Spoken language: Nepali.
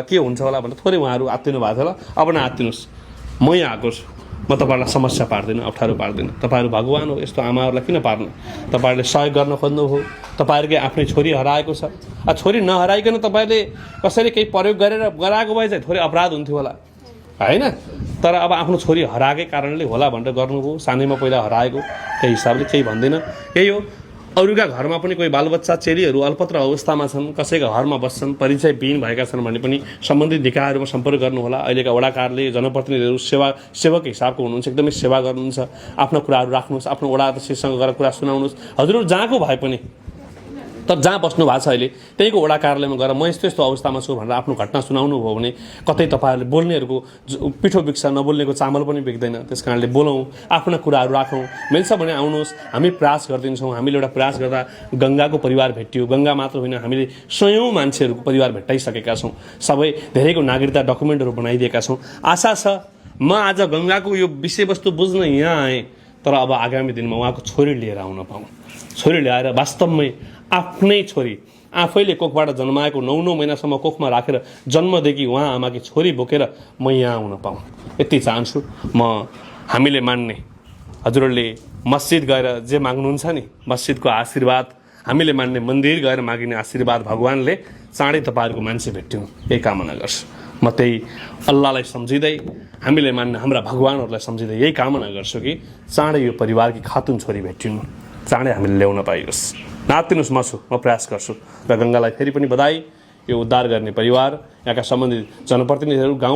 के हुन्छ होला भनेर थोरै उहाँहरू आत्तिनु भएको थियो होला। अब नआत्तिनुहोस्, म यहाँ आएको छु, म तपाईँहरूलाई समस्या पार्दिनँ, अप्ठ्यारो पार्दिनँ। तपाईँहरू भगवान् हो, यस्तो आमाहरूलाई किन पार्नु? तपाईँहरूले सहयोग गर्न खोज्नुभयो, तपाईँहरूकै आफ्नै छोरी हराएको छ। छोरी नहराइकन तपाईँले कसैले केही प्रयोग गराएको भए चाहिँ थोरै अपराध हुन्थ्यो होला होइन, तर अब आफ्नो छोरी हराएकै कारणले होला भनेर गर्नुभयो। सानैमा पहिला हराएको, त्यही हिसाबले केही भन्दैन। यही हो, अरूका घरमा पनि कोही बालबच्चा चेलीहरू अल्पत्र अवस्थामा छन्, कसैका घरमा बस्छन्, परिचयविहीन भएका छन् भने पनि सम्बन्धित निकायहरूमा सम्पर्क गर्नुहोला। अहिलेका वडा कार्यालय जनप्रतिनिधिहरू सेवक हिसाबको हुनुहुन्छ, एकदमै सेवा गर्नुहुन्छ। आफ्नो कुराहरू राख्नुहोस्, आफ्नो वडा अध्यक्षसँग गएर कुरा सुनाउनुहोस्। हजुरहरू जहाँको भए पनि, तर जहाँ बस्नु भएको छ अहिले त्यहीको वडा कार्यालयमा गएर म यस्तो यस्तो अवस्थामा छु भनेर आफ्नो घटना सुनाउनु भयो भने कतै तपाईँहरूले बोल्नेहरूको पिठो बिक्छ, नबोल्नेको चामल पनि बिक्दैन। त्यस कारणले बोलौँ, आफ्ना कुराहरू राखौँ। मिल्छ भने आउनुहोस्, हामी प्रयास गरिदिन्छौँ। हामीले एउटा प्रयास गर्दा गङ्गाको परिवार भेटियो। गङ्गा मात्र होइन, हामीले सयौँ मान्छेहरूको परिवार भेट्टाइसकेका छौँ। सबै धेरैको नागरिकता डकुमेन्टहरू बनाइदिएका छौँ। आशा छ म आज गङ्गाको यो विषयवस्तु बुझ्न यहाँ आएँ, तर अब आगामी दिनमा उहाँको छोरी लिएर आउन पाऊँ। छोरी ल्याएर वास्तवमै आफ्नै छोरी आफैले कोखबाट जन्माएको 9 महिनासम्म कोखमा राखेर जन्मदेखि उहाँ आमाकी छोरी बोकेर म यहाँ आउन पाऊँ, यति चाहन्छु। हामीले मान्ने हजुरहरूले मस्जिद गएर जे माग्नुहुन्छ नि, मस्जिदको आशीर्वाद, हामीले मान्ने मन्दिर गएर मागिने आशीर्वाद भगवान्ले चाँडै तपाईँहरूको मान्छे भेट्यौँ, यही कामना गर्छु। म त्यही अल्लाहलाई सम्झिँदै, हामीले मान्ने हाम्रा भगवान्हरूलाई सम्झिँदै यही कामना गर्छु कि चाँडै यो परिवारकी खातुन छोरी भेटिनु, चाँडै हामीले ल्याउन पाइयोस्। नआत्तिनुहोस्, म छु, म प्रयास गर्छु। र गङ्गालाई फेरि पनि बधाई। यो उद्धार गर्ने परिवार, यहाँका सम्बन्धित जनप्रतिनिधिहरू, गाउँ